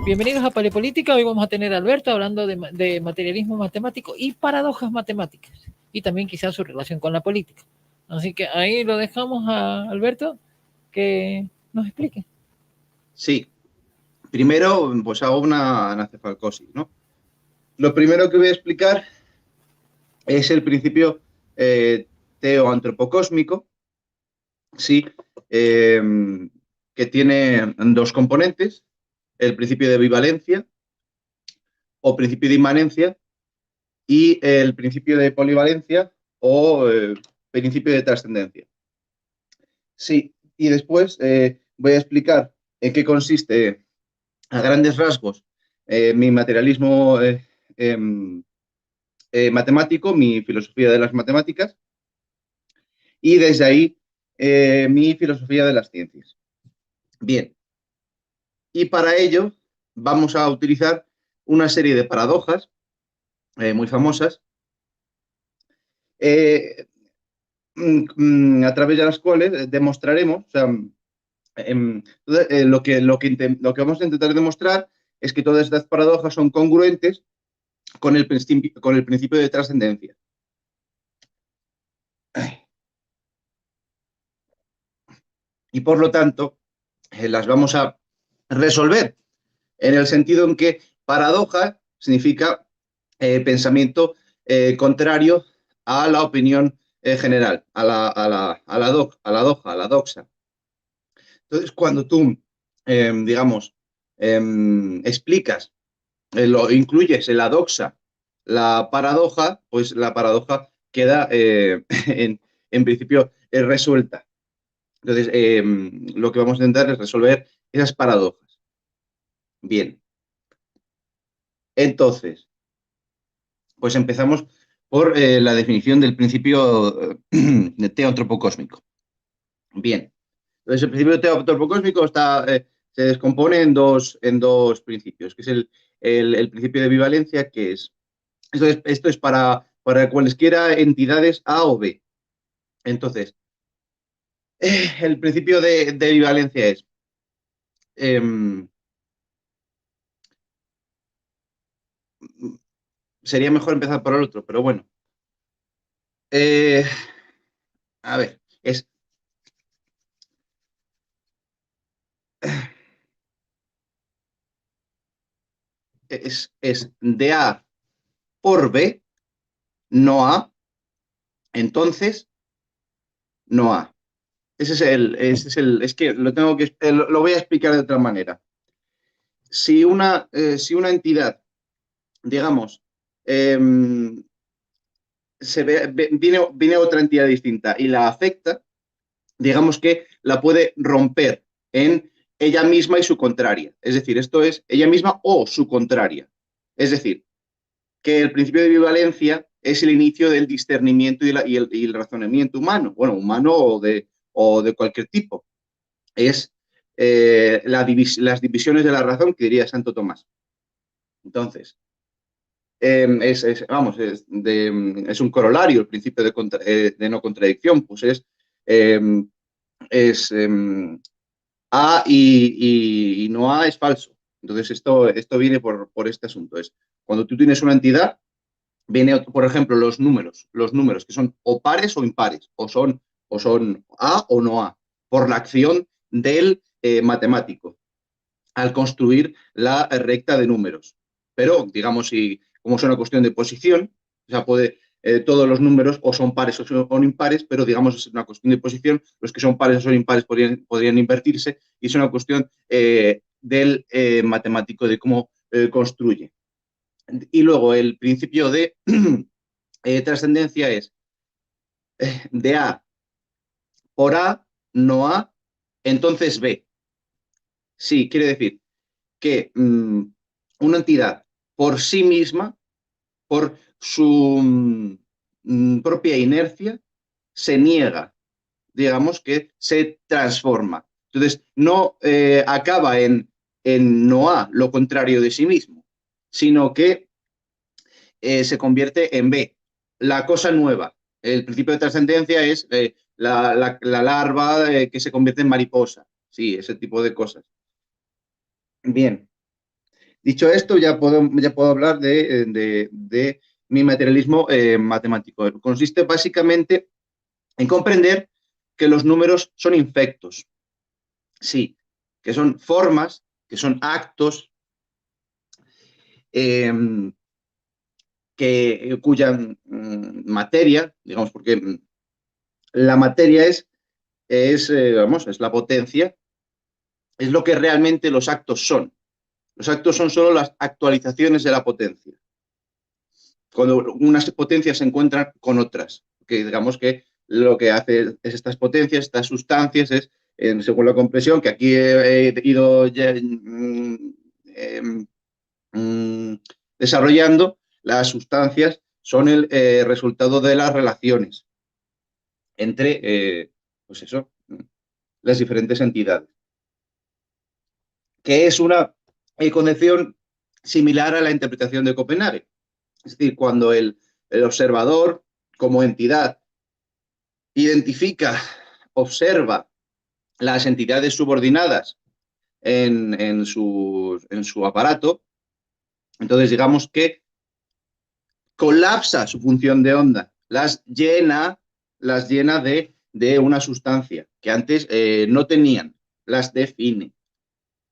Bienvenidos a Palepolítica. Hoy vamos a tener a Alberto hablando de materialismo matemático y paradojas matemáticas. Y también quizás su relación con la política. Así que ahí lo dejamos a Alberto que nos explique. Sí. Primero, pues hago una anacefalcosis, ¿no? Lo primero que voy a explicar es el principio teoantropocósmico, sí, que tiene dos componentes, el principio de bivalencia o principio de inmanencia y el principio de polivalencia o principio de trascendencia. Sí, y después voy a explicar en qué consiste a grandes rasgos mi materialismo matemático, mi filosofía de las matemáticas y desde ahí mi filosofía de las ciencias. Bien, y para ello vamos a utilizar una serie de paradojas muy famosas a través de las cuales demostraremos, o sea, lo que vamos a intentar demostrar es que todas estas paradojas son congruentes con el principio de trascendencia. Y por lo tanto, las vamos a resolver en el sentido en que paradoja significa pensamiento contrario a la opinión general, a la doxa. Entonces, cuando tú, digamos, explicas, lo incluyes en la doxa, la paradoja, pues la paradoja queda en principio resuelta. Entonces, lo que vamos a intentar es resolver esas paradojas. Bien. Entonces, pues empezamos por la definición del principio teoantropocósmico. Bien. Entonces, el principio teoantropocósmico se descompone en dos principios, que es el principio de bivalencia, que es, esto es para cualesquiera entidades A o B. Entonces, el principio de bivalencia es, sería mejor empezar por el otro, pero bueno. A ver, es de A por B, no A, entonces no A. Es que lo voy a explicar de otra manera. Si una entidad, digamos, viene otra entidad distinta y la afecta, digamos que la puede romper en ella misma y su contraria. Es decir, esto es ella misma o su contraria. Es decir, que el principio de bivalencia es el inicio del discernimiento y el razonamiento humano, bueno, humano o de cualquier tipo. Es las divisiones de la razón que diría Santo Tomás. Entonces, es un corolario el principio de no contradicción, pues es A y no A es falso. Entonces, esto viene por este asunto. Es cuando tú tienes una entidad, viene, por ejemplo, los números que son o pares o impares, o son A o no A, por la acción del matemático al construir la recta de números. Pero, digamos, como es una cuestión de posición, o sea, todos los números o son pares o son impares, pero digamos es una cuestión de posición, los que son pares o son impares podrían invertirse y es una cuestión del matemático, de cómo construye. Y luego el principio de trascendencia es de A por A, no A, entonces B. Sí, quiere decir que una entidad por sí misma, por su propia inercia, se niega, digamos que se transforma. Entonces, no acaba en no A, lo contrario de sí mismo, sino que se convierte en B, la cosa nueva. El principio de trascendencia es la larva que se convierte en mariposa. Sí, ese tipo de cosas. Bien. Dicho esto, ya puedo hablar de mi materialismo matemático. Consiste básicamente en comprender que los números son infectos. Sí, que son formas, que son actos eh, cuya materia, digamos, porque la materia vamos, es la potencia, es lo que realmente los actos son. Los actos son solo las actualizaciones de la potencia. Cuando unas potencias se encuentran con otras, que digamos que lo que hace es estas potencias, estas sustancias, es, según la compresión, que aquí he ido ya, desarrollando, las sustancias son el resultado de las relaciones entre, pues eso, las diferentes entidades, que es una concepción similar a la interpretación de Copenhague. Es decir, cuando el observador como entidad identifica, observa las entidades subordinadas en su aparato, entonces digamos que colapsa su función de onda, las llena de una sustancia que antes no tenían, las define.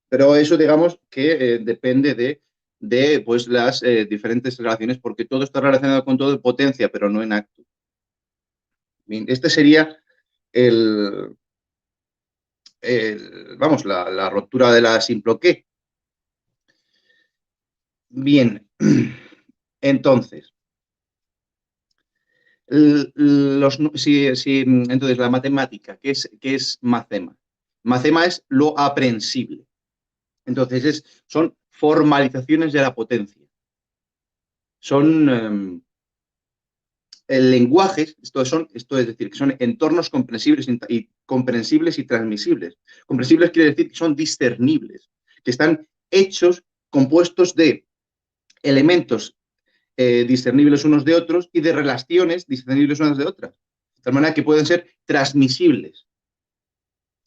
Pero eso digamos que depende pues, las diferentes relaciones, porque todo está relacionado con todo en potencia, pero no en acto. Bien, este sería vamos, la ruptura de la simploqué. Bien, entonces, entonces la matemática, ¿qué es macema? Macema es lo aprensible. Entonces, son formalizaciones de la potencia. Son lenguajes, esto es decir, que son entornos comprensibles y transmisibles. Comprensibles quiere decir que son discernibles, que están hechos, compuestos de elementos discernibles unos de otros y de relaciones discernibles unas de otras, de tal manera que pueden ser transmisibles.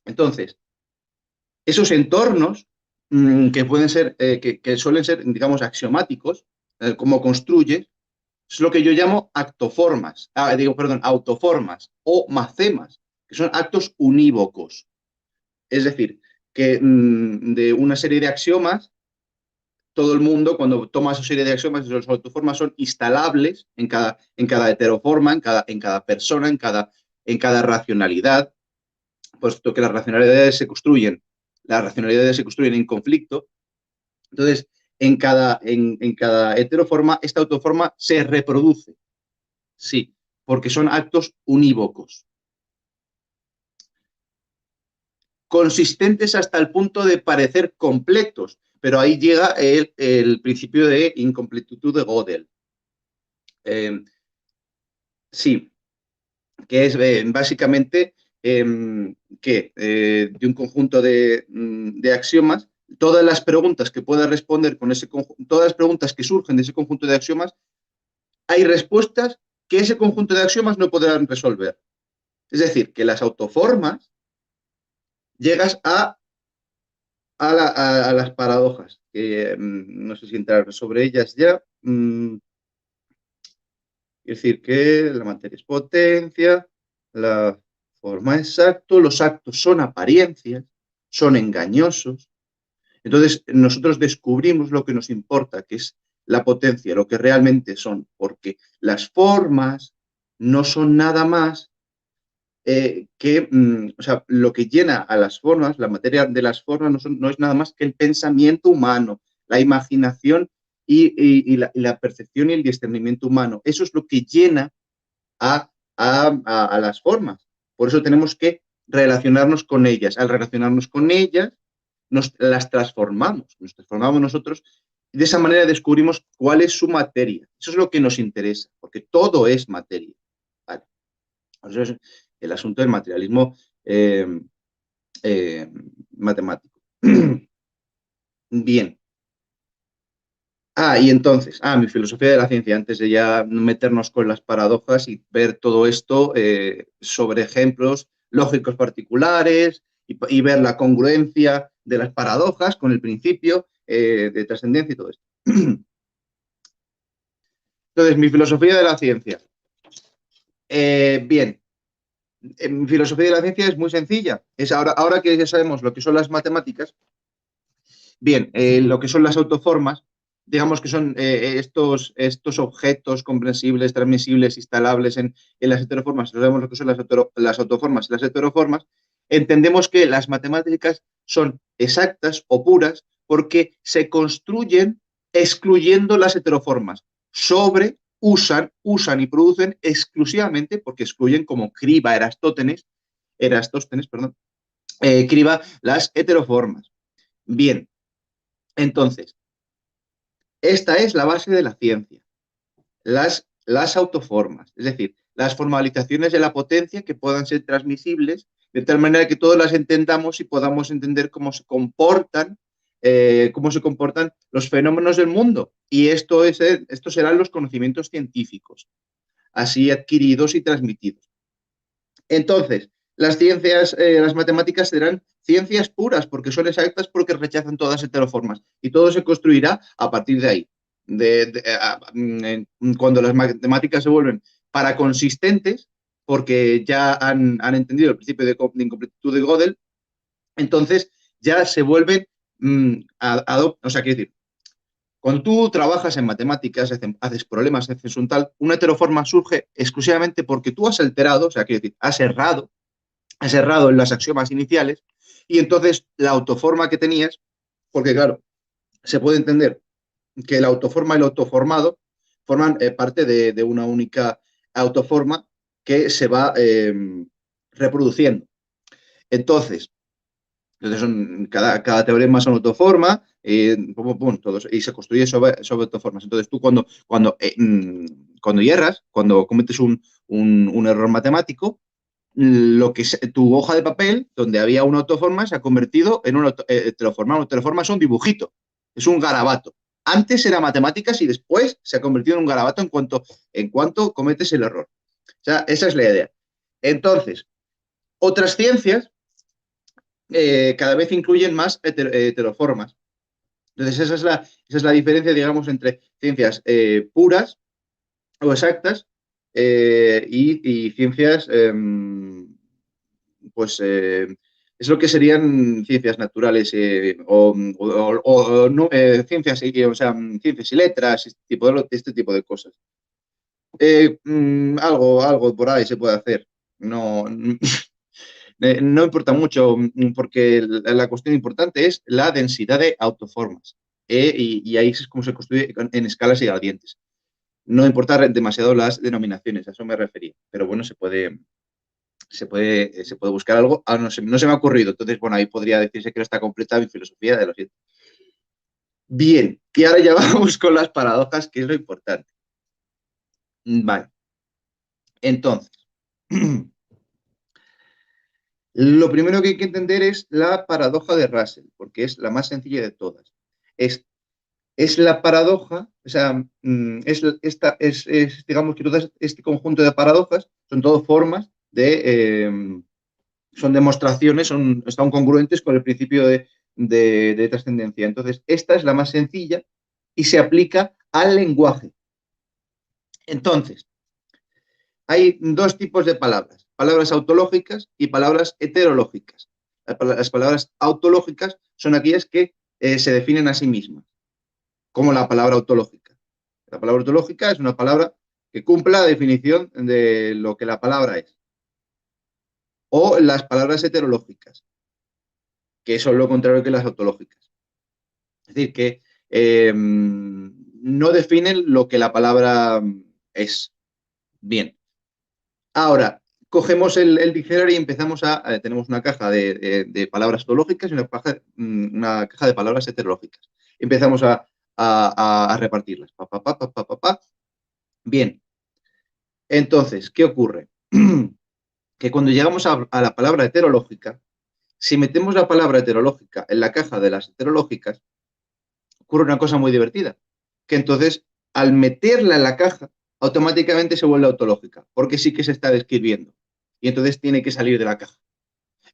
Entonces, esos entornos que pueden ser, que suelen ser, digamos, axiomáticos, como construye, es lo que yo llamo autoformas o macemas, que son actos unívocos. Es decir, que de una serie de axiomas, todo el mundo, cuando toma esa serie de axiomas, esas autoformas son instalables en cada heteroforma, en cada persona, en cada racionalidad, puesto que las racionalidades se construyen en conflicto. Entonces, en cada heteroforma, esta autoforma se reproduce. Sí, porque son actos unívocos. Consistentes hasta el punto de parecer completos, pero ahí llega el principio de incompletitud de Gödel. Sí, que es básicamente de un conjunto de axiomas, todas las preguntas que pueda responder con ese conjunto, todas las preguntas que surgen de ese conjunto de axiomas, hay respuestas que ese conjunto de axiomas no podrán resolver. Es decir, que las autoformas llegas a las paradojas, que no sé si entrar sobre ellas ya. Es decir, que la materia es potencia, la forma es acto, los actos son apariencias, son engañosos. Entonces, nosotros descubrimos lo que nos importa, que es la potencia, lo que realmente son, porque las formas no son nada más o sea, lo que llena a las formas, la materia de las formas no es nada más que el pensamiento humano, la imaginación y la percepción y el discernimiento humano. Eso es lo que llena a las formas. Por eso tenemos que relacionarnos con ellas. Al relacionarnos con ellas, las transformamos, nos transformamos nosotros y de esa manera descubrimos cuál es su materia. Eso es lo que nos interesa, porque todo es materia. ¿Vale? Eso es el asunto del materialismo matemático. Bien. Y entonces, mi filosofía de la ciencia, antes de ya meternos con las paradojas y ver todo esto sobre ejemplos lógicos particulares y ver la congruencia de las paradojas con el principio de trascendencia y todo esto. Entonces, mi filosofía de la ciencia. Bien, mi filosofía de la ciencia es muy sencilla. Es ahora que ya sabemos lo que son las matemáticas, bien, lo que son las autoformas, digamos que son estos objetos comprensibles, transmisibles, instalables en las heteroformas, sabemos lo que son las autoformas y las heteroformas, entendemos que las matemáticas son exactas o puras porque se construyen excluyendo las heteroformas, usan y producen exclusivamente, porque excluyen como Criba, Erastóstenes, perdón, Criba las heteroformas. Bien, entonces, esta es la base de la ciencia, las autoformas, es decir, las formalizaciones de la potencia que puedan ser transmisibles de tal manera que todos las entendamos y podamos entender cómo se comportan los fenómenos del mundo. Y estos serán los conocimientos científicos, así adquiridos y transmitidos. Entonces, las ciencias, las matemáticas serán ciencias puras porque son exactas, porque rechazan todas las heteroformas y todo se construirá a partir de ahí. Cuando las matemáticas se vuelven para consistentes, porque ya han entendido el principio de incompletitud de Gödel, entonces ya se vuelven, o sea, quiero decir, cuando tú trabajas en matemáticas, haces problemas, haces un tal, una heteroforma surge exclusivamente porque tú has alterado, o sea, quiero decir, has errado en las axiomas iniciales y entonces la autoforma que tenías, porque claro, se puede entender que la autoforma y el autoformado forman parte de una única autoforma que se va reproduciendo. Entonces cada teorema es una autoforma todos, y se construye sobre autoformas. Entonces tú cuando hierras, cuando cometes un error matemático, tu hoja de papel, donde había una autoforma, se ha convertido en una heteroforma. Una heteroforma es un dibujito, es un garabato. Antes era matemáticas y después se ha convertido en un garabato en cuanto cometes el error. O sea, esa es la idea. Entonces, otras ciencias cada vez incluyen más heteroformas. Entonces, esa es la diferencia, digamos, entre ciencias puras o exactas y ciencias pues es lo que serían ciencias naturales o no, ciencias, o sea, ciencias y letras, este tipo de cosas. Algo por ahí se puede hacer. No, no importa mucho porque la cuestión importante es la densidad de autoformas. Y ahí es como se construye en escalas y gradientes. No importa demasiado las denominaciones, a eso me refería. Pero bueno, se puede buscar algo. No se me ha ocurrido. Entonces, bueno, ahí podría decirse que no está completa mi filosofía de los siete. Bien, y ahora ya vamos con las paradojas, que es lo importante. Vale. Entonces, lo primero que hay que entender es la paradoja de Russell, porque es la más sencilla de todas. Es la paradoja, o sea, digamos que todo este conjunto de paradojas son todo formas son demostraciones, están congruentes con el principio de trascendencia. Entonces, esta es la más sencilla y se aplica al lenguaje. Entonces, hay dos tipos de palabras autológicas y palabras heterológicas. Las palabras autológicas son aquellas que se definen a sí mismas, como la palabra autológica. La palabra autológica es una palabra que cumple la definición de lo que la palabra es. O las palabras heterológicas, que son lo contrario que las autológicas. Es decir, que no definen lo que la palabra es. Bien. Ahora, cogemos el diccionario y empezamos tenemos una caja de palabras autológicas y una caja de palabras heterológicas. Empezamos a repartirlas. Bien. Entonces, ¿qué ocurre? Que cuando llegamos a la palabra heterológica, si metemos la palabra heterológica en la caja de las heterológicas, ocurre una cosa muy divertida, que entonces al meterla en la caja, automáticamente se vuelve autológica, porque sí que se está describiendo, y entonces tiene que salir de la caja.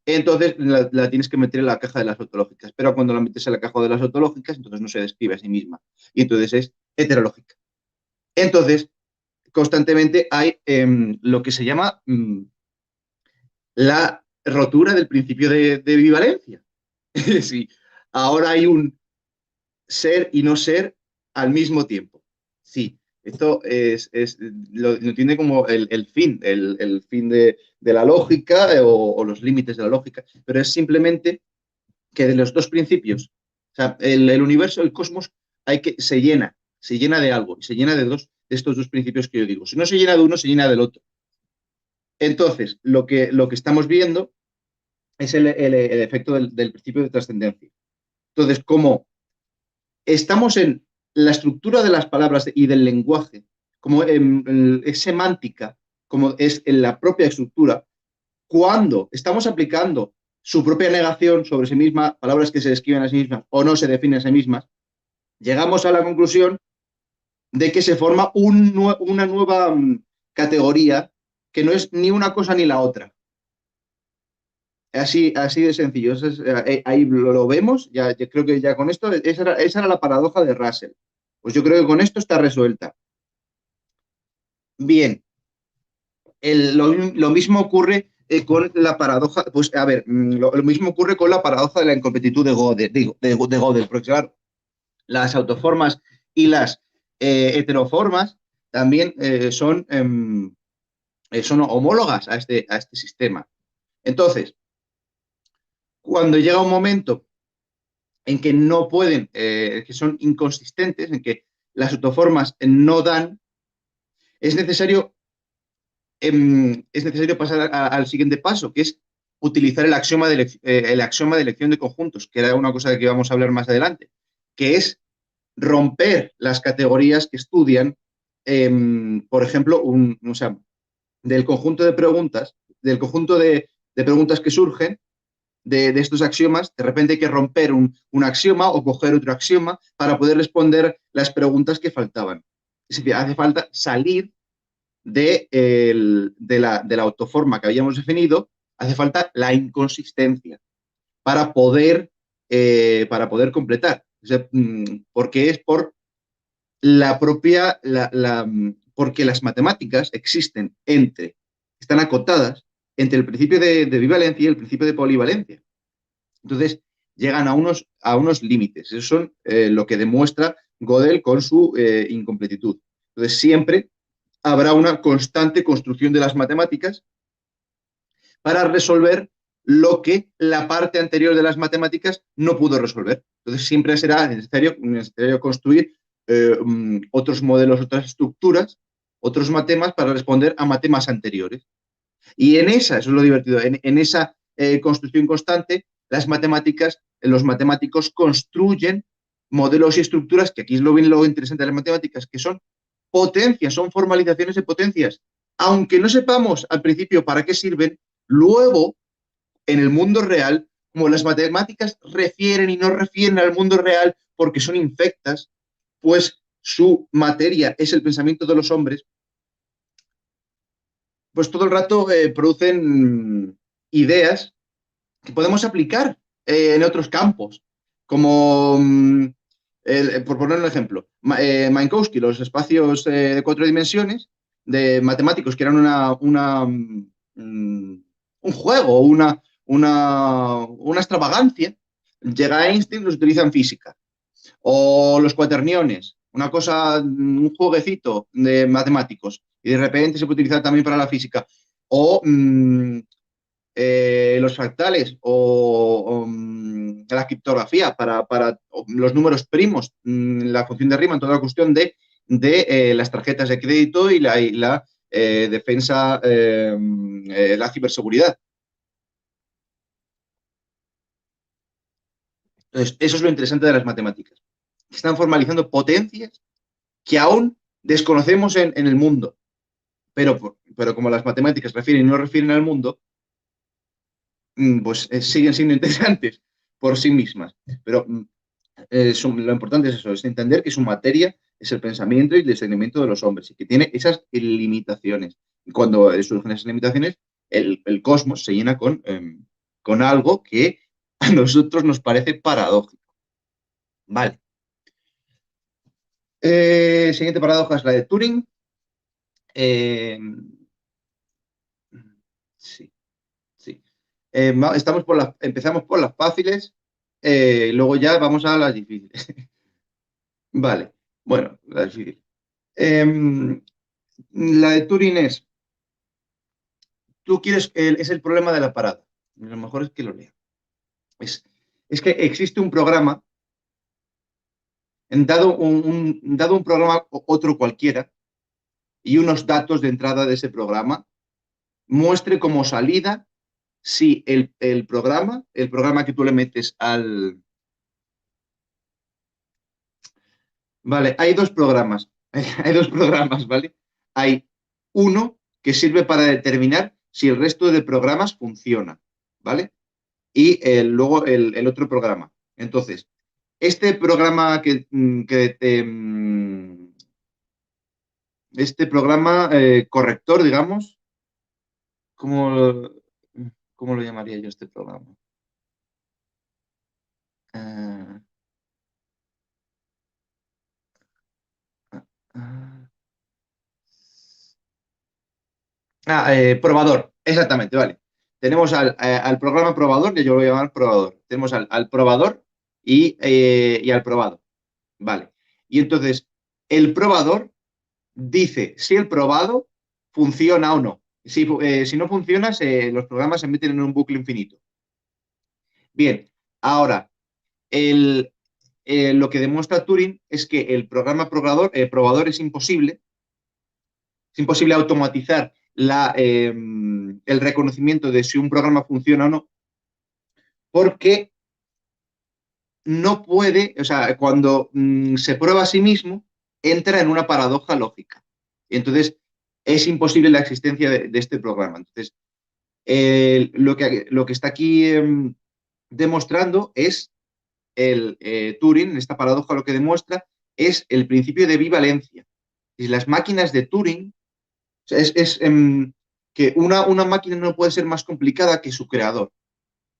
entonces la tienes que meter en la caja de las autológicas. Pero cuando la metes en la caja de las autológicas, entonces no se describe a sí misma. Y entonces es heterológica. Entonces, constantemente hay lo que se llama la rotura del principio de bivalencia. Sí, ahora hay un ser y no ser al mismo tiempo. Sí, esto lo entiende como el fin, el fin de la lógica o los límites de la lógica, pero es simplemente que de los dos principios, o sea, el universo, el cosmos, se llena de algo, y se llena de estos dos principios que yo digo. Si no se llena de uno, se llena del otro. Entonces, lo que estamos viendo es el efecto del principio de trascendencia. Entonces, como estamos en la estructura de las palabras y del lenguaje, como es semántica, como es en la propia estructura, cuando estamos aplicando su propia negación sobre sí misma, palabras que se describen a sí mismas o no se definen a sí mismas, llegamos a la conclusión de que se forma una nueva categoría que no es ni una cosa ni la otra. Así de sencillo. Ahí lo vemos. Ya creo que ya con esto, esa era la paradoja de Russell. Pues yo creo que con esto está resuelta. Bien, lo mismo ocurre con la paradoja, pues a ver, lo mismo ocurre con la paradoja de la incompletitud de Gödel, de Gödel, porque claro, las autoformas y las heteroformas también son homólogas a este sistema. Entonces, cuando llega un momento en que no pueden, que son inconsistentes, en que las autoformas no dan, es necesario pasar al siguiente paso, que es utilizar el axioma de elección de conjuntos, que era una cosa de que vamos a hablar más adelante, que es romper las categorías que estudian, por ejemplo, o sea, del conjunto de preguntas, del conjunto de preguntas que surgen de estos axiomas, de repente hay que romper un axioma o coger otro axioma para poder responder las preguntas que faltaban. Es decir, hace falta salir de la autoforma que habíamos definido, hace falta la inconsistencia para poder completar. O sea, porque es por la propia, porque las matemáticas están acotadas entre el principio de bivalencia y el principio de polivalencia. Entonces, llegan a unos límites. Eso son lo que demuestra Gödel con su incompletitud. Entonces, siempre habrá una constante construcción de las matemáticas para resolver lo que la parte anterior de las matemáticas no pudo resolver. Entonces siempre será necesario construir otros modelos, otras estructuras, otros matemas para responder a matemas anteriores. Y eso es lo divertido, en esa construcción constante, los matemáticos construyen modelos y estructuras, que aquí es lo interesante de las matemáticas, que son potencias, son formalizaciones de potencias. Aunque no sepamos al principio para qué sirven, luego, en el mundo real, como las matemáticas refieren y no refieren al mundo real porque son infectas, pues su materia es el pensamiento de los hombres, pues todo el rato producen ideas que podemos aplicar en otros campos, como, por poner un ejemplo, Minkowski, los espacios de 4 dimensiones de matemáticos que eran un juego, una extravagancia, llega Einstein y los utiliza en física. O los cuaterniones, un jueguecito de matemáticos, y de repente se puede utilizar también para la física. O los fractales la criptografía para los números primos, la función de Riemann, toda la cuestión de las tarjetas de crédito y la defensa, la ciberseguridad. Entonces, eso es lo interesante de las matemáticas. Están formalizando potencias que aún desconocemos en el mundo, pero como las matemáticas refieren y no refieren al mundo, pues siguen siendo interesantes por sí mismas. Pero lo importante es eso, es entender que su materia es el pensamiento y el discernimiento de los hombres y que tiene esas limitaciones. Y cuando surgen esas limitaciones, el cosmos se llena con con algo que a nosotros nos parece paradójico. Vale. Siguiente paradoja es la de Turing. Eh, sí, sí. Empezamos por las fáciles, luego ya vamos a las difíciles. Vale, bueno, la difícil. La de Turing es, es el problema de la parada. A lo mejor es que lo lea. Es, es que existe un programa, dado un programa otro cualquiera, y unos datos de entrada de ese programa, muestre como salida si el programa que tú le metes al... Vale, hay dos programas, hay dos programas, ¿vale? Hay uno que sirve para determinar si el resto de programas funciona, ¿vale? Y luego el otro programa. Entonces, este programa este programa corrector, digamos, ¿cómo, cómo lo llamaría yo este programa? Ah, ah, ah. Probador, exactamente, vale. Tenemos al programa probador, que yo lo voy a llamar probador. Tenemos al probador y al probado, vale. Y entonces, el probador dice si el probado funciona o no. Si no funciona, los programas se meten en un bucle infinito. Bien, ahora, lo que demuestra Turing es que el programa probador es imposible automatizar el reconocimiento de si un programa funciona o no, porque no puede, o sea, cuando se prueba a sí mismo, entra en una paradoja lógica. Y entonces es imposible la existencia de este programa. Entonces, lo que está aquí demostrando es Turing, en esta paradoja lo que demuestra es el principio de bivalencia. Y las máquinas de Turing, o sea, que una máquina no puede ser más complicada que su creador,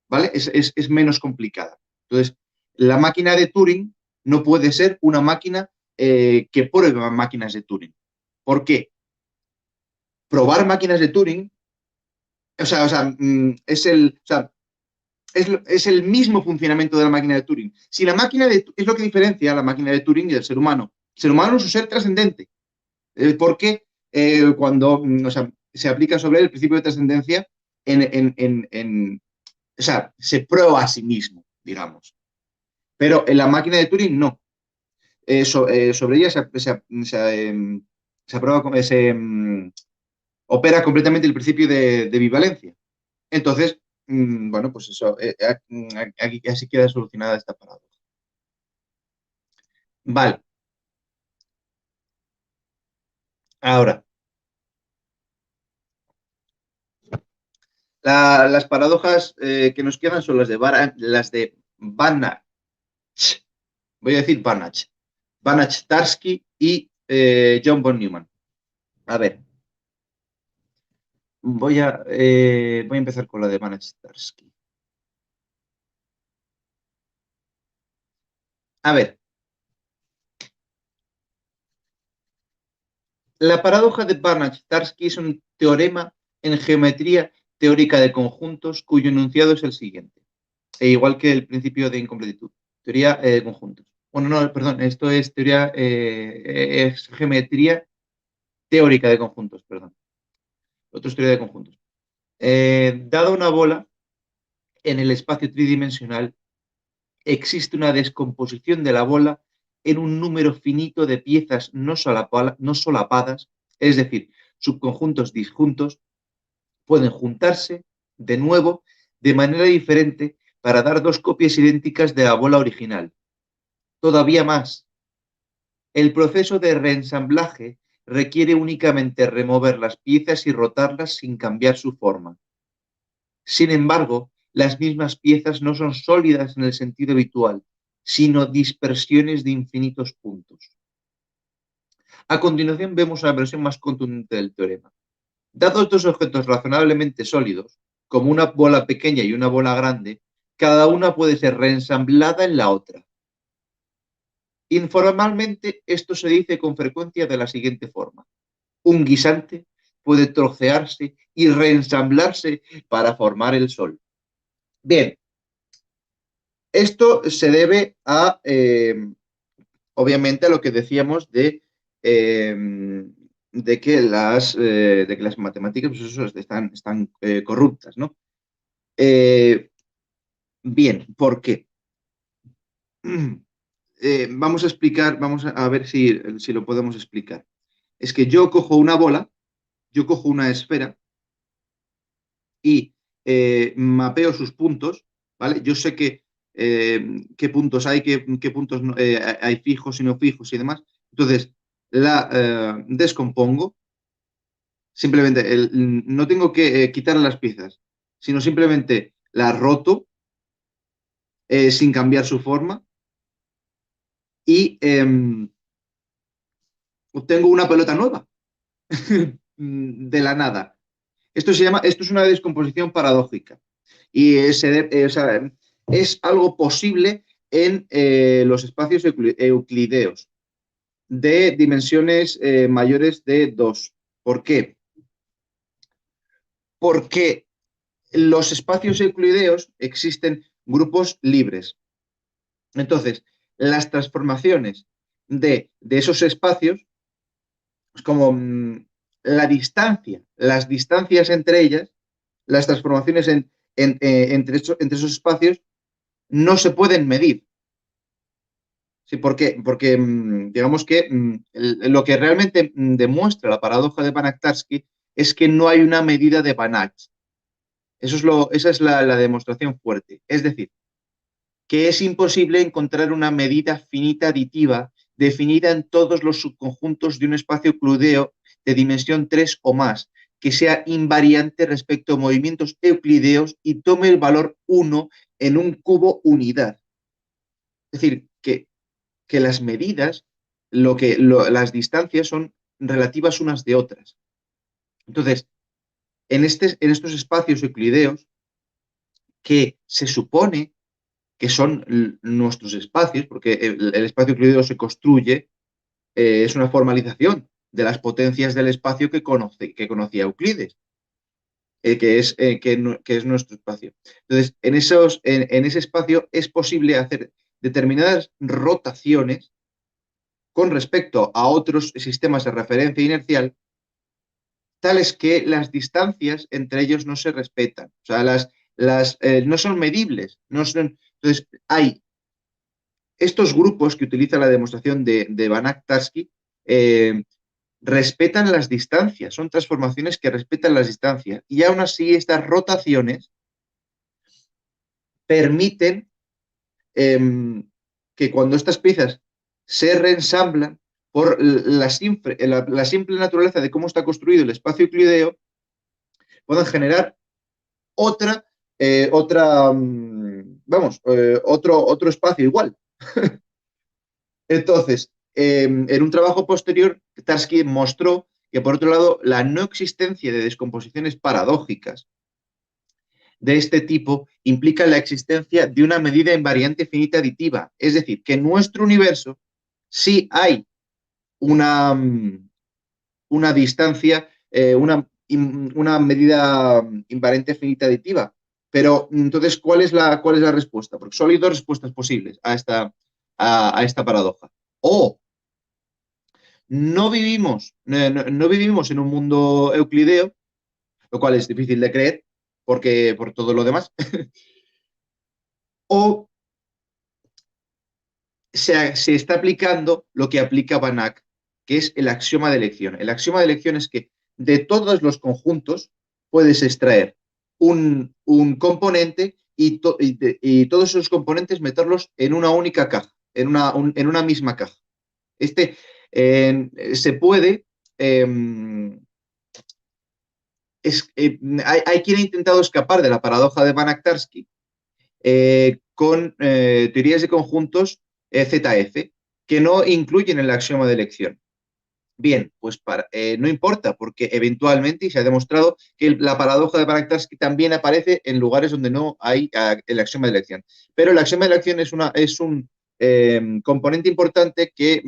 ¿vale? Es menos complicada. Entonces, la máquina de Turing no puede ser una máquina que pruebe máquinas de Turing. ¿Por qué? Probar máquinas de Turing, es el mismo funcionamiento de la máquina de Turing. Si la máquina es lo que diferencia a la máquina de Turing y del ser humano. El ser humano es un ser trascendente. Porque o sea, se aplica sobre él el principio de trascendencia o sea, se prueba a sí mismo, digamos. Pero en la máquina de Turing no. Sobre ella se aprueba, opera completamente el principio de bivalencia. Entonces, bueno, pues eso, aquí así queda solucionada esta paradoja. Vale, ahora, las paradojas que nos quedan son las de Banach. Voy a decir Banach. Banach-Tarski y John von Neumann. A ver, voy a empezar con la de Banach-Tarski. A ver, la paradoja de Banach-Tarski es un teorema en geometría teórica de conjuntos cuyo enunciado es el siguiente, igual que el principio de incompletitud. Teoría de conjuntos. Bueno, no, perdón, esto es es geometría teórica de conjuntos, perdón. Otro es teoría de conjuntos. Dada una bola en el espacio tridimensional, existe una descomposición de la bola en un número finito de piezas no solapadas, es decir, subconjuntos disjuntos, pueden juntarse de nuevo de manera diferente para dar dos copias idénticas de la bola original. Todavía más, el proceso de reensamblaje requiere únicamente remover las piezas y rotarlas sin cambiar su forma. Sin embargo, las mismas piezas no son sólidas en el sentido habitual, sino dispersiones de infinitos puntos. A continuación vemos una versión más contundente del teorema. Dados dos objetos razonablemente sólidos, como una bola pequeña y una bola grande, cada una puede ser reensamblada en la otra. Informalmente, esto se dice con frecuencia de la siguiente forma. Un guisante puede trocearse y reensamblarse para formar el sol. Bien, esto se debe a, obviamente, a lo que decíamos de que las matemáticas pues eso, están corruptas, ¿no? Eh, bien, ¿por qué? Vamos a explicar, vamos a ver si lo podemos explicar. Es que yo cojo una bola, yo cojo una esfera y mapeo sus puntos, ¿vale? Yo sé qué puntos hay, qué puntos hay fijos y no fijos y demás. Entonces, la descompongo. Simplemente, no tengo que quitar las piezas, sino simplemente la roto sin cambiar su forma y obtengo una pelota nueva de la nada. Esto es una descomposición paradójica y o sea, es algo posible en los espacios euclideos de dimensiones mayores de 2. ¿Por qué? Porque en los espacios euclideos existen grupos libres. Entonces, las transformaciones de esos espacios, es como la distancia, las distancias entre ellas, las transformaciones entre esos espacios no se pueden medir. Sí, porque digamos que lo que realmente demuestra la paradoja de Banach-Tarski es que no hay una medida de Banach. Esa es la demostración fuerte. Es decir, que es imposible encontrar una medida finita aditiva definida en todos los subconjuntos de un espacio euclideo de dimensión 3 o más, que sea invariante respecto a movimientos euclideos y tome el valor 1 en un cubo unidad. Es decir, que las medidas, las distancias son relativas unas de otras. Entonces, en estos espacios euclideos, que se supone que son nuestros espacios, porque el espacio euclideo se construye, es una formalización de las potencias del espacio que conocía Euclides, que es nuestro espacio. Entonces, en ese espacio es posible hacer determinadas rotaciones con respecto a otros sistemas de referencia inercial, tales que las distancias entre ellos no se respetan. O sea, no son medibles. Entonces, hay estos grupos que utiliza la demostración de Banach-Tarski respetan las distancias, son transformaciones que respetan las distancias. Y aún así, estas rotaciones permiten que cuando estas piezas se reensamblan, por la simple naturaleza de cómo está construido el espacio euclideo, puedan generar otra, otro espacio igual. Entonces, en un trabajo posterior, Tarski mostró que, por otro lado, la no existencia de descomposiciones paradójicas de este tipo implica la existencia de una medida invariante finita aditiva. Es decir, que en nuestro universo sí hay una distancia, una medida invariante finita aditiva. Pero entonces, cuál es la respuesta? Porque solo hay dos respuestas posibles a esta paradoja. O no vivimos en un mundo euclideo, lo cual es difícil de creer porque por todo lo demás, o se está aplicando lo que aplica Banach, que es el axioma de elección. El axioma de elección es que de todos los conjuntos puedes extraer un componente y todos esos componentes meterlos en una única caja, en una misma caja. Se puede... hay quien ha intentado escapar de la paradoja de Banach-Tarski con teorías de conjuntos ZF, que no incluyen el axioma de elección. Bien, pues no importa, porque eventualmente, y se ha demostrado que la paradoja de Banach-Tarski también aparece en lugares donde no hay el axioma de elección. Pero el axioma de elección es un componente importante que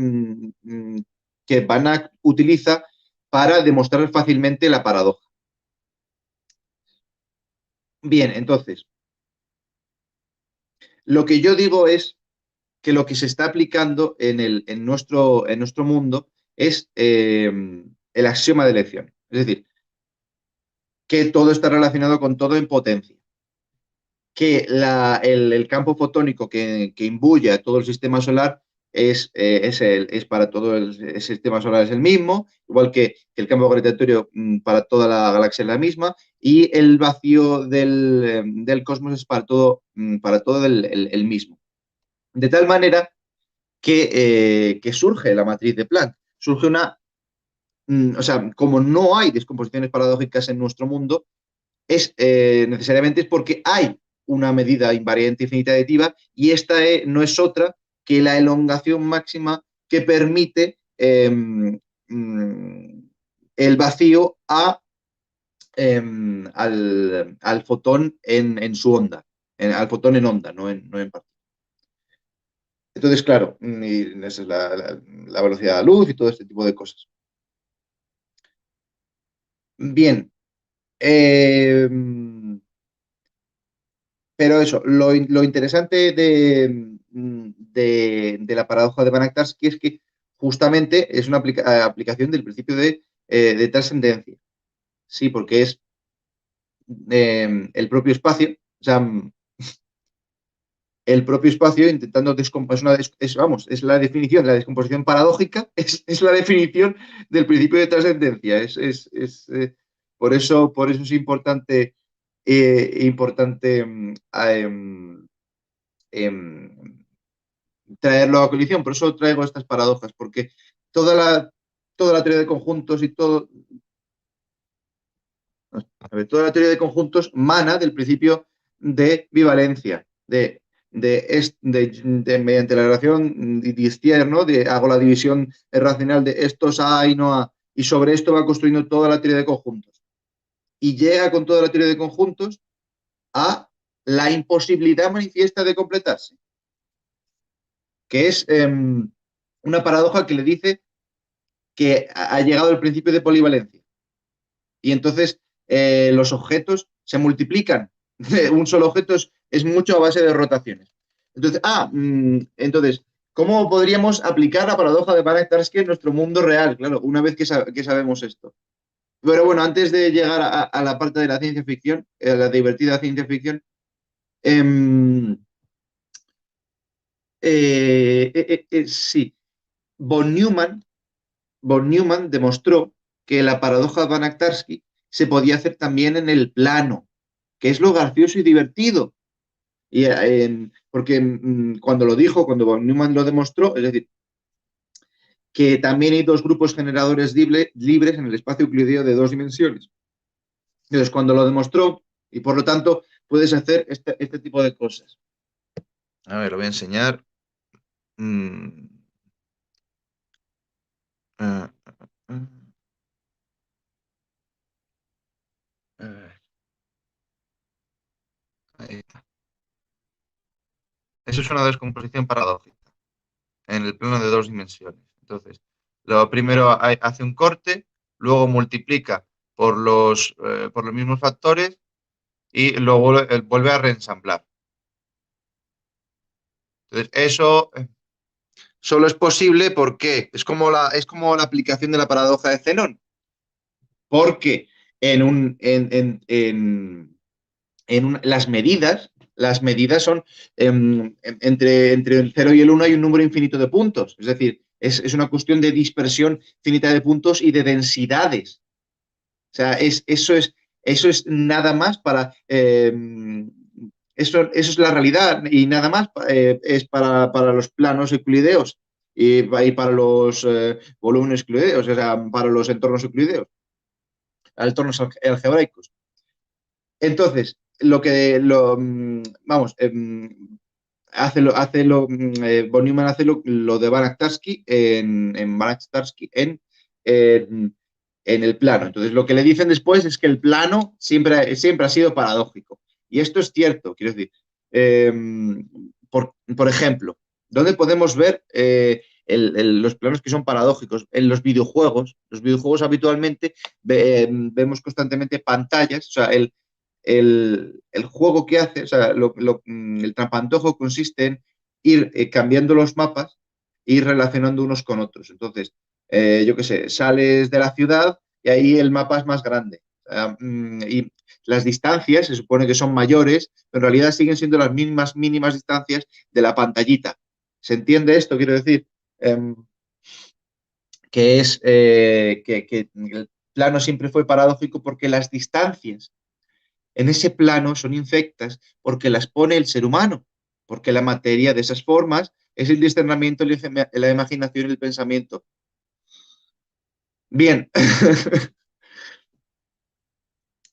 Banach utiliza para demostrar fácilmente la paradoja. Bien, entonces, lo que yo digo es que lo que se está aplicando en nuestro mundo es el axioma de elección. Es decir, que todo está relacionado con todo en potencia, que el campo fotónico que imbuye a todo el sistema solar es para todo el sistema solar es el mismo, igual que el campo gravitatorio para toda la galaxia es la misma, y el vacío del cosmos es para todo el mismo. De tal manera que surge la matriz de Planck. Surge o sea, como no hay descomposiciones paradójicas en nuestro mundo, necesariamente es porque hay una medida invariante infinita aditiva y esta no es otra que la elongación máxima que permite el vacío al fotón en su onda, al fotón en onda, no en partícula. Entonces, claro, y esa es la velocidad de la luz y todo este tipo de cosas. Bien, eh, pero eso, lo interesante de la paradoja de Banach-Tarski es que justamente es una aplicación del principio de trascendencia. Sí, porque es el propio espacio, o sea, el propio espacio intentando descomponer, vamos, es la definición, la descomposición paradójica es la definición del principio de trascendencia. Por eso es importante em, traerlo a colisión. Por eso traigo estas paradojas, porque toda toda la teoría de conjuntos y todo, toda la teoría de conjuntos mana del principio de bivalencia, mediante la relación Distier, ¿no? Hago la división racional de estos A y no A, y sobre esto va construyendo toda la teoría de conjuntos. Y llega con toda la teoría de conjuntos a la imposibilidad manifiesta de completarse, que es una paradoja que le dice que ha llegado el principio de polivalencia. Y entonces los objetos se multiplican. Un solo objeto es mucho a base de rotaciones. Entonces, ¿cómo podríamos aplicar la paradoja de Banach-Tarski en nuestro mundo real? Claro, una vez que sabemos esto. Pero bueno, antes de llegar a la parte de la ciencia ficción, la divertida ciencia ficción, eh, sí, von Neumann, von Neumann demostró que la paradoja de Banach-Tarski se podía hacer también en el plano, que es lo gracioso y divertido. Porque cuando lo dijo, cuando von Neumann lo demostró, es decir, que también hay dos grupos generadores libres en el espacio euclideo de dos dimensiones. Entonces, cuando lo demostró, y por lo tanto puedes hacer este tipo de cosas. A ver, lo voy a enseñar. Mm. Uh, uh, uh, ahí está. Eso es una descomposición paradójica en el plano de dos dimensiones. Entonces, lo primero hace un corte, luego multiplica por los mismos factores y luego vuelve a reensamblar. Entonces, eso solo es posible porque es como la aplicación de la paradoja de Zenón. Porque las medidas son entre el 0 y el 1 hay un número infinito de puntos. Es decir, es una cuestión de dispersión finita de puntos y de densidades. O sea, eso es nada más eso es la realidad y nada más es para los planos euclideos y para los volúmenes euclideos, o sea, para los entornos euclideos, entornos algebraicos. Entonces, vamos, von Neumann hace lo de Banach-Tarski en Banach-Tarski en el plano. Entonces, lo que le dicen después es que el plano siempre ha sido paradójico. Y esto es cierto, quiero decir. Eh, por ejemplo, ¿dónde podemos ver los planos que son paradójicos? En los videojuegos. Los videojuegos habitualmente vemos constantemente pantallas, o sea, el juego que hace, o sea, el trampantojo consiste en ir cambiando los mapas e ir relacionando unos con otros. Entonces, yo qué sé, sales de la ciudad y ahí el mapa es más grande. Y las distancias se supone que son mayores, pero en realidad siguen siendo las mínimas distancias de la pantallita. ¿Se entiende esto? Quiero decir, que es que el plano siempre fue paradójico porque las distancias en ese plano son infectas porque las pone el ser humano, porque la materia de esas formas es el discernimiento, la imaginación y el pensamiento. Bien,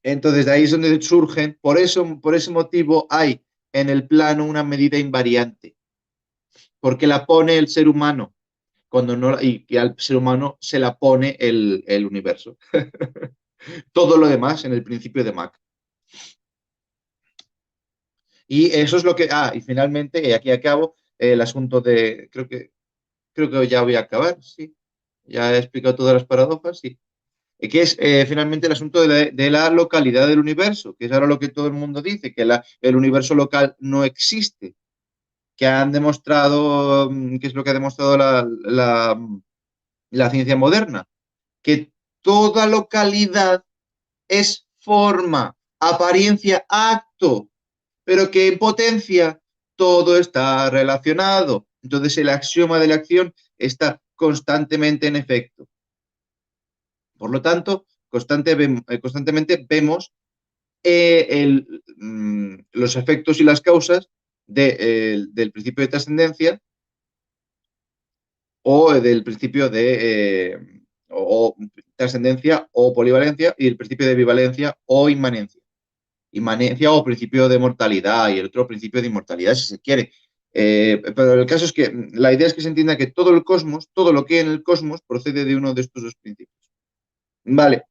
entonces de ahí es donde surgen, por ese motivo hay en el plano una medida invariante, porque la pone el ser humano, cuando no, y que al ser humano se la pone el universo. Todo lo demás en el principio de Mach. Y eso es lo que, y finalmente, y aquí acabo, el asunto de, creo que ya voy a acabar, sí. Ya he explicado todas las paradojas, sí. Que es finalmente el asunto de la localidad del universo, que es ahora lo que todo el mundo dice, que el universo local no existe, que han demostrado, que es lo que ha demostrado la ciencia moderna, que toda localidad es forma, apariencia, acto, pero que en potencia todo está relacionado. Entonces el axioma de la acción está constantemente en efecto. Por lo tanto, constantemente vemos los efectos y las causas del principio de trascendencia o del principio de o trascendencia o polivalencia y el principio de bivalencia o inmanencia. Inmanencia o principio de mortalidad y el otro principio de inmortalidad, si se quiere. Pero el caso es que la idea es que se entienda que todo el cosmos, todo lo que hay en el cosmos, procede de uno de estos dos principios. Vale.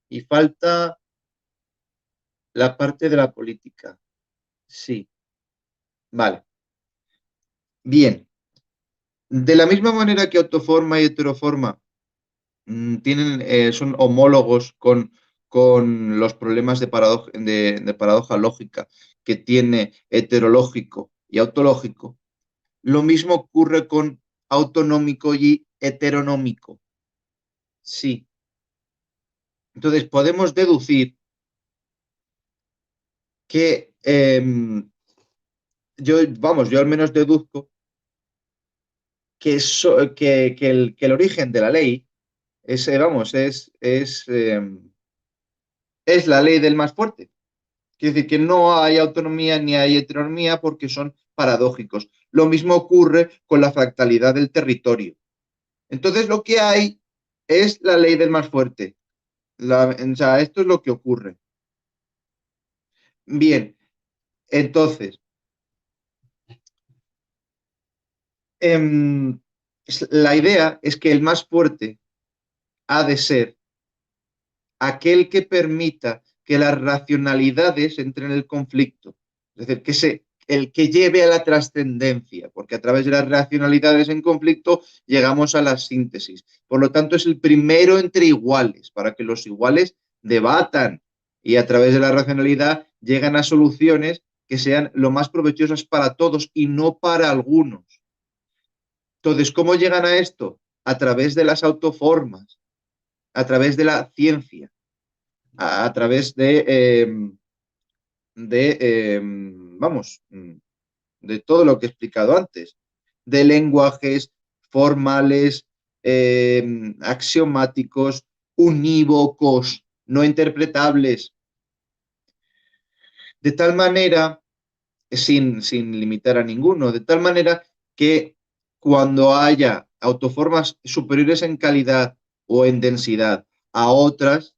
Y falta la parte de la política. Sí. Vale. Bien. De la misma manera que autoforma y heteroforma son homólogos con los problemas de paradoja lógica que tiene heterológico y autológico, lo mismo ocurre con autonómico y heteronómico. Sí. Entonces podemos deducir que yo al menos deduzco que el origen de la ley es la ley del más fuerte. Quiere decir que no hay autonomía ni hay heteronomía porque son paradójicos. Lo mismo ocurre con la fractalidad del territorio. Entonces lo que hay es la ley del más fuerte. O sea, esto es lo que ocurre. Bien, entonces, la idea es que el más fuerte ha de ser aquel que permita que las racionalidades entren en el conflicto. Es decir, el que lleve a la trascendencia, porque a través de las racionalidades en conflicto llegamos a la síntesis. Por lo tanto, es el primero entre iguales, para que los iguales debatan y a través de la racionalidad llegan a soluciones que sean lo más provechosas para todos y no para algunos. Entonces, ¿cómo llegan a esto? A través de las autoformas, a través de la ciencia, a través vamos, de todo lo que he explicado antes, de lenguajes formales, axiomáticos, unívocos, no interpretables, de tal manera, sin limitar a ninguno, de tal manera que cuando haya autoformas superiores en calidad o en densidad a otras,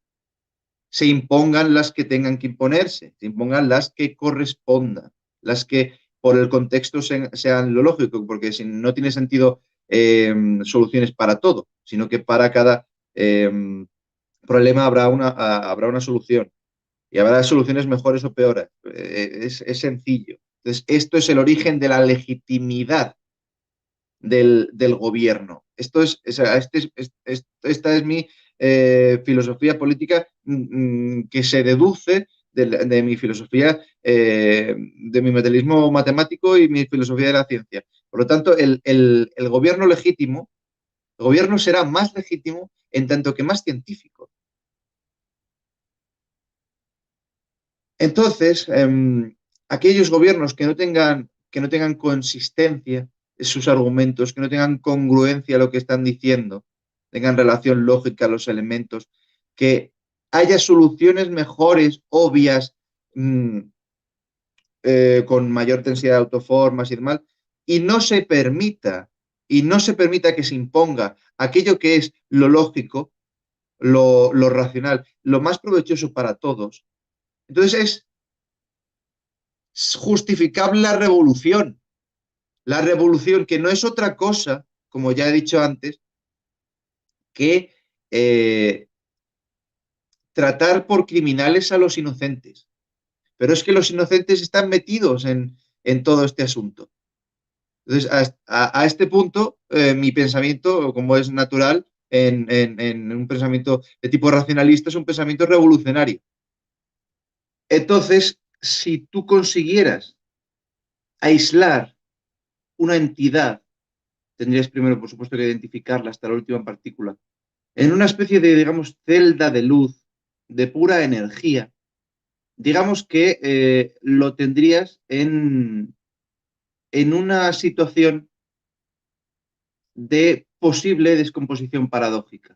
se impongan las que tengan que imponerse, se impongan las que correspondan, las que por el contexto sean lo lógico, porque si no tiene sentido soluciones para todo, sino que para cada problema habrá una solución y habrá soluciones mejores o peores. Es sencillo. Entonces, esto es el origen de la legitimidad del gobierno. Esta es mi filosofía política que se deduce de mi filosofía, de mi materialismo matemático y mi filosofía de la ciencia. Por lo tanto, el gobierno legítimo, el gobierno será más legítimo en tanto que más científico. Entonces, aquellos gobiernos que no tengan consistencia en sus argumentos, que no tengan congruencia a lo que están diciendo, tengan relación lógica a los elementos, que haya soluciones mejores, obvias, mmm, con mayor densidad de autoformas y demás, y y no se permita que se imponga aquello que es lo lógico, lo racional, lo más provechoso para todos. Entonces es justificable la revolución que no es otra cosa, como ya he dicho antes, que tratar por criminales a los inocentes. Pero es que los inocentes están metidos en todo este asunto. Entonces, a este punto, mi pensamiento, como es natural, en un pensamiento de tipo racionalista, es un pensamiento revolucionario. Entonces, si tú consiguieras aislar una entidad, tendrías primero, por supuesto, que identificarla hasta la última partícula, en una especie de, digamos, celda de luz, de pura energía, digamos que lo tendrías en una situación de posible descomposición paradójica.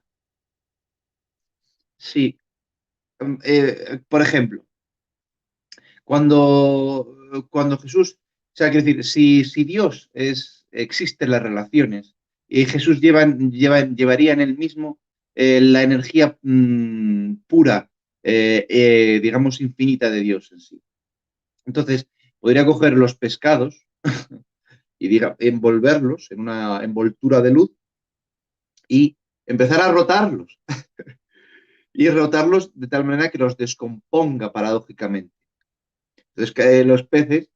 Sí, por ejemplo, cuando Jesús, o sea, quiero decir, si Dios existen las relaciones y Jesús llevaría en él mismo la energía pura, digamos, infinita de Dios en sí. Entonces, podría coger los pescados y envolverlos en una envoltura de luz y empezar a rotarlos y rotarlos de tal manera que los descomponga paradójicamente. Entonces, los peces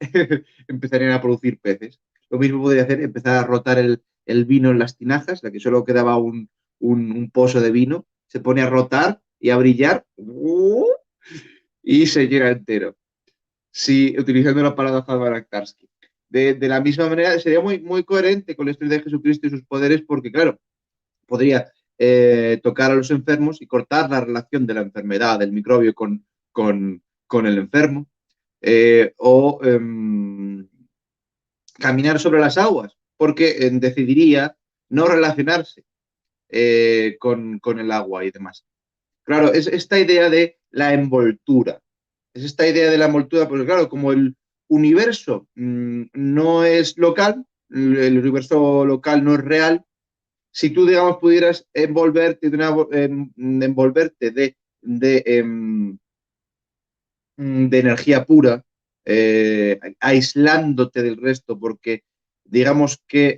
empezarían a producir peces. Lo mismo podría hacer, empezar a rotar el vino en las tinajas, la que solo quedaba un pozo de vino, se pone a rotar y a brillar y se llena entero. Sí, utilizando la paradoja de Balaktarsky. De la misma manera, sería muy coherente con la historia de Jesucristo y sus poderes, porque, claro, podría tocar a los enfermos y cortar la relación de la enfermedad, del microbio con el enfermo, o caminar sobre las aguas, porque decidiría no relacionarse con el agua y demás. Claro, es esta idea de la envoltura. Es esta idea de la envoltura, porque claro, como el universo no es local, el universo local no es real, si tú, digamos, pudieras envolverte de energía pura, aislándote del resto, porque digamos que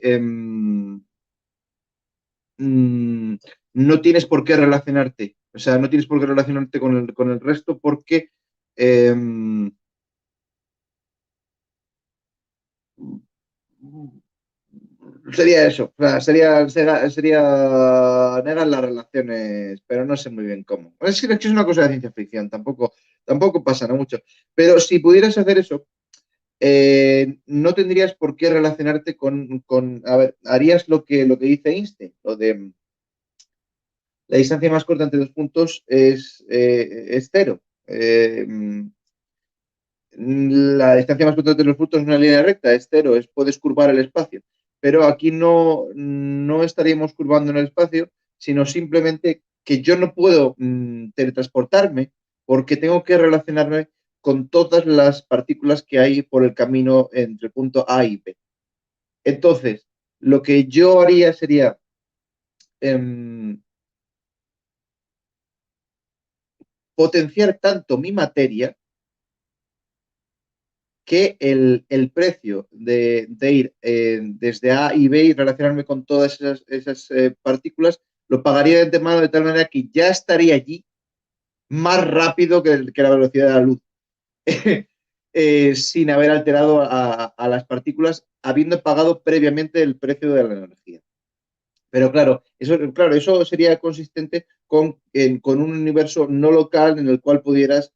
no tienes por qué relacionarte, o sea, no tienes por qué relacionarte con el resto porque eh, sería eso, o sea, sería negar las relaciones, pero no sé muy bien cómo. Es que es una cosa de ciencia ficción, tampoco pasa ¿no? mucho. Pero si pudieras hacer eso, no tendrías por qué relacionarte a ver, harías lo que dice Einstein, lo de la distancia más corta entre dos puntos es cero. La distancia más corta entre los puntos es una línea recta, es cero, puedes curvar el espacio. Pero aquí no estaríamos curvando en el espacio, sino simplemente que yo no puedo teletransportarme porque tengo que relacionarme con todas las partículas que hay por el camino entre el punto A y B. Entonces, lo que yo haría sería potenciar tanto mi materia que el precio de ir desde A y B y relacionarme con todas esas partículas lo pagaría de antemano de tal manera que ya estaría allí más rápido que la velocidad de la luz, sin haber alterado a las partículas, habiendo pagado previamente el precio de la energía. Pero claro, eso sería consistente con un universo no local en el cual pudieras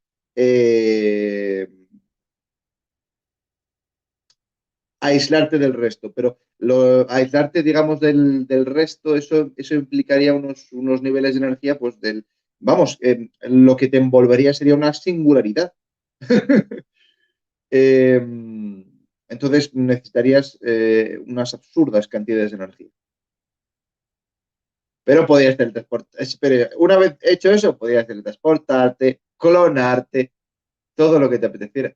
aislarte del resto, pero aislarte, digamos, del resto, eso implicaría unos niveles de energía, pues vamos, lo que te envolvería sería una singularidad. Eh, entonces necesitarías unas absurdas cantidades de energía. Pero podías teletransportarte. Pero una vez hecho eso, podías teletransportarte, clonarte, todo lo que te apeteciera.